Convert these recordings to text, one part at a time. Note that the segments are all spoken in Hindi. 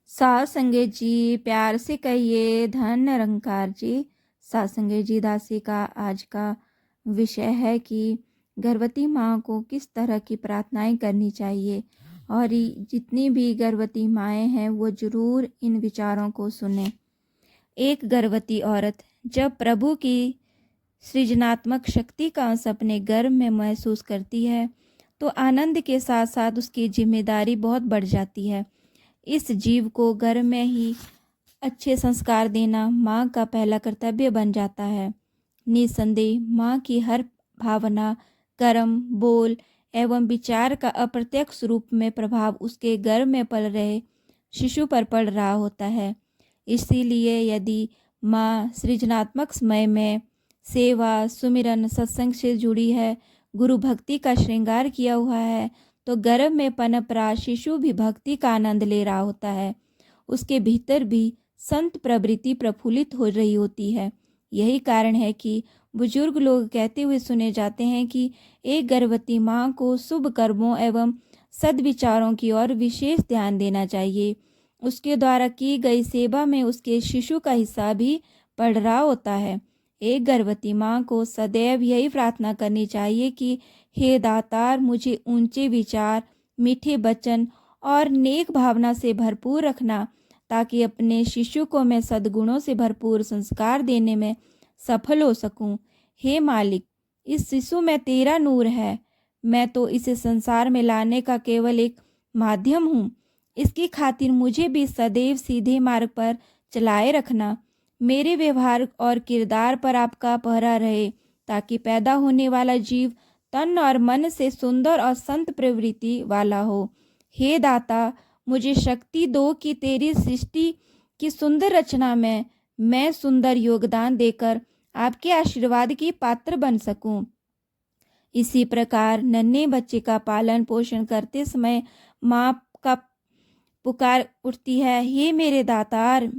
सात संगत जी, प्यार से कहिए धन निरंकार जी। सात संगत जी दासी का आज का विषय है कि गर्भवती माँ को किस तरह की प्रार्थनाएं करनी चाहिए। और जितनी भी गर्भवती माएँ हैं वो ज़रूर इन विचारों को सुने। एक गर्भवती औरत जब प्रभु की सृजनात्मक शक्ति का अंश अपने गर्भ में महसूस करती है तो आनंद के साथ साथ उसकी जिम्मेदारी बहुत बढ़ जाती है। इस जीव को गर्भ में ही अच्छे संस्कार देना माँ का पहला कर्तव्य बन जाता है। निसंदेह माँ की हर भावना, कर्म, बोल एवं विचार का अप्रत्यक्ष रूप में प्रभाव उसके गर्भ में पल रहे शिशु पर पड़ रहा होता है। इसीलिए यदि माँ सृजनात्मक समय में सेवा, सुमिरन, सत्संग से जुड़ी है, गुरु भक्ति का श्रृंगार किया हुआ है, तो गर्भ में पनप रहा शिशु भी भक्ति का आनंद ले रहा होता है। उसके भीतर भी संत प्रवृत्ति प्रफुल्लित हो रही होती है। यही कारण है कि बुजुर्ग लोग कहते हुए सुने जाते हैं कि एक गर्भवती माँ को शुभ कर्मों एवं सद्विचारों की ओर विशेष ध्यान देना चाहिए। उसके द्वारा की गई सेवा में उसके शिशु का हिस्सा भी पड़ रहा होता है। एक गर्भवती माँ को सदैव यही प्रार्थना करनी चाहिए कि हे दातार, मुझे ऊंचे विचार, मीठे वचन और नेक भावना से भरपूर रखना, ताकि अपने शिशु को मैं सद्गुणों से भरपूर संस्कार देने में सफल हो सकूं। हे मालिक, इस शिशु में तेरा नूर है। मैं तो इसे संसार में लाने का केवल एक माध्यम हूँ। इसकी खातिर मुझे भी सदैव सीधे मार्ग पर चलाए रखना। मेरे व्यवहार और किरदार पर आपका पहरा रहे, ताकि पैदा होने वाला जीव तन और मन से सुंदर और संत प्रवृत्ति वाला हो। हे दाता, मुझे शक्ति दो कि तेरी सृष्टि की सुंदर रचना में मैं सुंदर योगदान देकर आपके आशीर्वाद की पात्र बन सकूं। इसी प्रकार नन्हे बच्चे का पालन पोषण करते समय माँ का पुकार उठती है, हे मेरे दातार,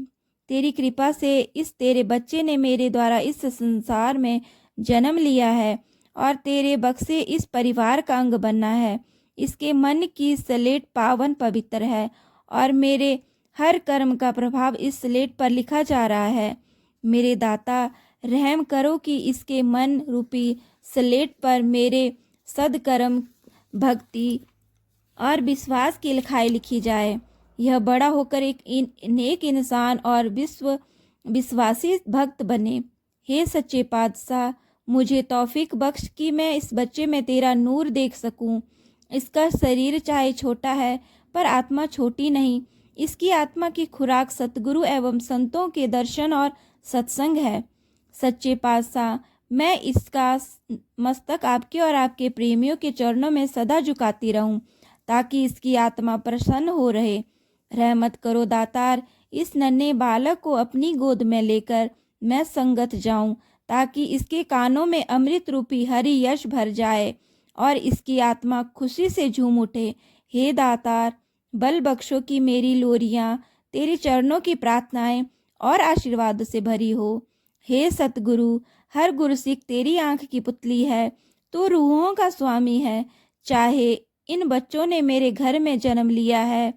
तेरी कृपा से इस तेरे बच्चे ने मेरे द्वारा इस संसार में जन्म लिया है और तेरे बक्से इस परिवार का अंग बनना है। इसके मन की स्लेट पावन पवित्र है और मेरे हर कर्म का प्रभाव इस स्लेट पर लिखा जा रहा है। मेरे दाता, रहम करो कि इसके मन रूपी स्लेट पर मेरे सदकर्म, भक्ति और विश्वास की लिखाई लिखी जाए। यह बड़ा होकर एक नेक इंसान और विश्वासी भक्त बने। हे सच्चे पातशाह, मुझे तौफीक बख्श कि मैं इस बच्चे में तेरा नूर देख सकूं। इसका शरीर चाहे छोटा है पर आत्मा छोटी नहीं। इसकी आत्मा की खुराक सतगुरु एवं संतों के दर्शन और सत्संग है। सच्चे पातशाह, मैं इसका मस्तक आपके और आपके प्रेमियों के चरणों में सदा झुकाती रहूं, ताकि इसकी आत्मा प्रसन्न हो रहे। रहमत करो दातार, इस नन्हे बालक को अपनी गोद में लेकर मैं संगत जाऊं, ताकि इसके कानों में अमृत रूपी हरि यश भर जाए और इसकी आत्मा खुशी से झूम उठे। हे दातार, बल बख्शो कि मेरी लोरियां तेरे चरणों की प्रार्थनाएं और आशीर्वाद से भरी हो। हे सतगुरु, हर गुरसिक तेरी आंख की पुतली है। तू रूहों का स्वामी है। चाहे इन बच्चों ने मेरे घर में जन्म लिया है,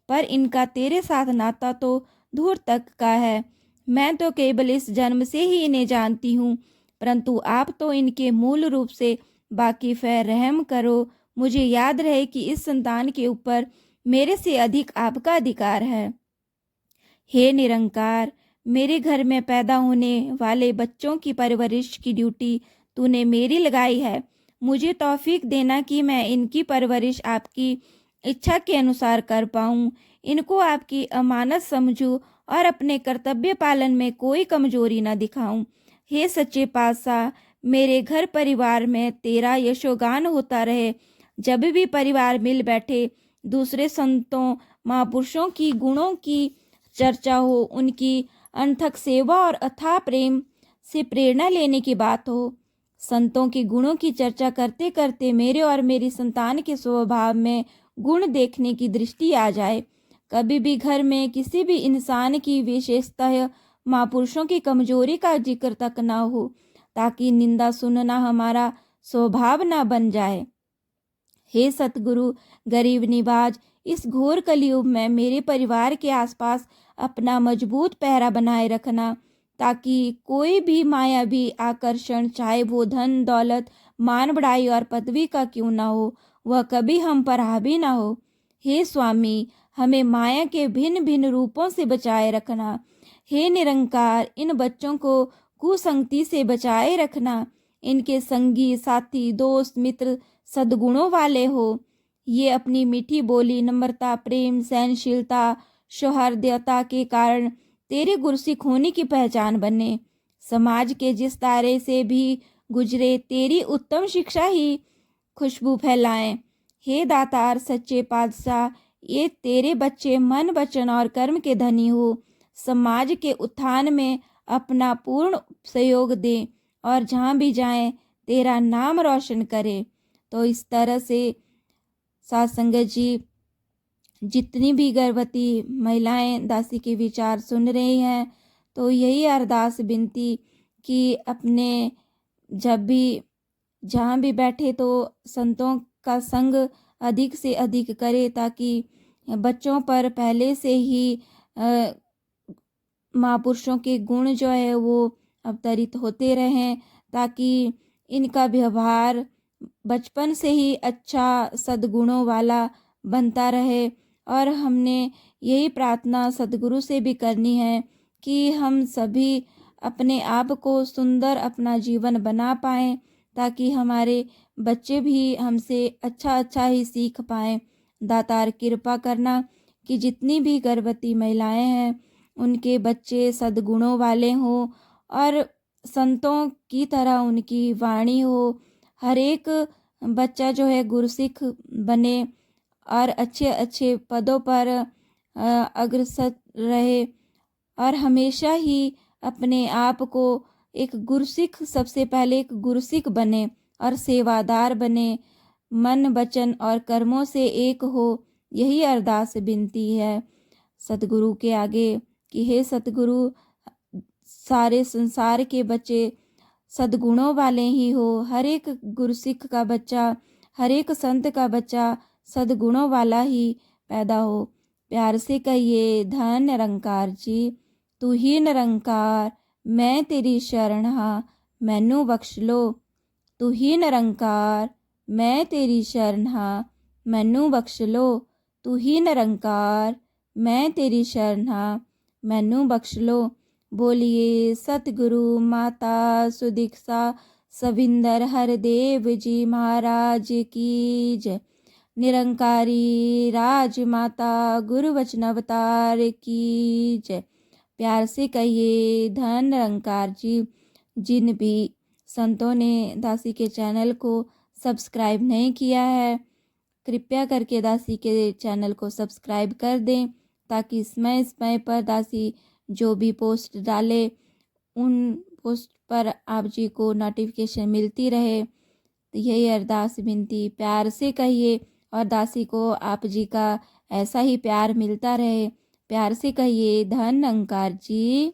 पर इनका तेरे साथ नाता तो दूर तक का है। मैं तो केवल इस जन्म से ही इन्हें जानती हूँ, परंतु आप तो इनके मूल रूप से वाकिफ है। रहम करो, मुझे याद रहे कि इस संतान के ऊपर मेरे से अधिक आपका अधिकार है। हे निरंकार, मेरे घर में पैदा होने वाले बच्चों की परवरिश की ड्यूटी तूने मेरी लगाई है। मुझे तौफीक देना कि मैं इनकी परवरिश आपकी इच्छा के अनुसार कर पाऊँ। इनको आपकी अमानत समझूं और अपने कर्तव्य पालन में कोई कमजोरी न दिखाऊं। हे सच्चे पातशाह, मेरे घर परिवार में तेरा यशोगान होता रहे। जब भी परिवार मिल बैठे, दूसरे संतों, महापुरुषों की गुणों की चर्चा हो, उनकी अनथक सेवा और अथाह प्रेम से प्रेरणा लेने की बात हो, संतों के गुणों की चर्चा करते करते मेरे और मेरी संतान के स्वभाव में गुण देखने की दृष्टि आ जाए। कभी भी घर में किसी भी इंसान की विशेषतः महापुरुषों की कमजोरी का जिक्र तक ना हो, ताकि निंदा सुनना हमारा स्वभाव ना बन जाए। हे सतगुरु, गरीब निवाज, इस घोर कलयुग में मेरे परिवार के आसपास अपना मजबूत पहरा बनाए रखना, ताकि कोई भी मायावी आकर्षण, चाहे वो धन दौलत, मान बढ़ाई और पदवी का क्यों ना हो, वह कभी हम पर हावी ना हो। हे स्वामी, हमें माया के भिन्न भिन्न रूपों से बचाए रखना। हे निरंकार, इन बच्चों को कुसंगति से बचाए रखना। इनके संगी साथी दोस्त मित्र सद्गुणों वाले हो। ये अपनी मीठी बोली, नम्रता, प्रेम, सहनशीलता, सौहार्दता के कारण तेरे गुरसिख होने की पहचान बने। समाज के जिस दायरे से भी गुजरे, तेरी उत्तम शिक्षा ही खुशबू फैलाएं। हे दातार सच्चे पातशाह, ये तेरे बच्चे मन वचन और कर्म के धनी हो। समाज के उत्थान में अपना पूर्ण सहयोग दें और जहाँ भी जाएं तेरा नाम रोशन करें। तो इस तरह से साथ संगत जी, जितनी भी गर्भवती महिलाएं दासी के विचार सुन रही हैं, तो यही अरदास विनती कि अपने जब भी जहाँ भी बैठे तो संतों का संग अधिक से अधिक करे, ताकि बच्चों पर पहले से ही महापुरुषों के गुण जो है वो अवतरित होते रहें, ताकि इनका व्यवहार बचपन से ही अच्छा सद्गुणों वाला बनता रहे। और हमने यही प्रार्थना सद्गुरु से भी करनी है कि हम सभी अपने आप को सुंदर अपना जीवन बना पाएँ, ताकि हमारे बच्चे भी हमसे अच्छा अच्छा ही सीख पाएँ। दातार कृपा करना कि जितनी भी गर्भवती महिलाएं हैं उनके बच्चे सद्गुणों वाले हों और संतों की तरह उनकी वाणी हो। हर एक बच्चा जो है गुरसिख बने और अच्छे अच्छे पदों पर अग्रसर रहे और हमेशा ही अपने आप को एक गुरसिख, सबसे पहले एक गुरसिख बने और सेवादार बने, मन वचन और कर्मों से एक हो। यही अरदास विनती है सतगुरु के आगे कि हे सतगुरु, सारे संसार के बच्चे सद्गुणों वाले ही हो। हर एक गुरसिख का बच्चा, हर एक संत का बच्चा सद्गुणों वाला ही पैदा हो। प्यार से कहिए, धन निरंकार जी, तू ही निरंकार, मैं तेरी शरण हाँ, मैनू बख्श लो। तू ही निरंकार, मैं तेरी शरण हाँ, मैनू बख्श लो। तू ही निरंकार, मैं तेरी शरण हाँ, मैनू बख्श लो। बोलिए सतगुरु माता सुदीक्षा सविंदर हरदेव जी महाराज की जय। निरंकारी राजमाता गुरु वचन अवतार की जय। प्यार से कहिए, धन निरंकार जी। जिन भी संतों ने दासी के चैनल को सब्सक्राइब नहीं किया है, कृपया करके दासी के चैनल को सब्सक्राइब कर दें, ताकि समय पर दासी जो भी पोस्ट डाले उन पोस्ट पर आप जी को नोटिफिकेशन मिलती रहे। तो यही अरदास विनती प्यार से कहिए और दासी को आप जी का ऐसा ही प्यार मिलता रहे। प्यार से कहिए, धन निरंकार जी।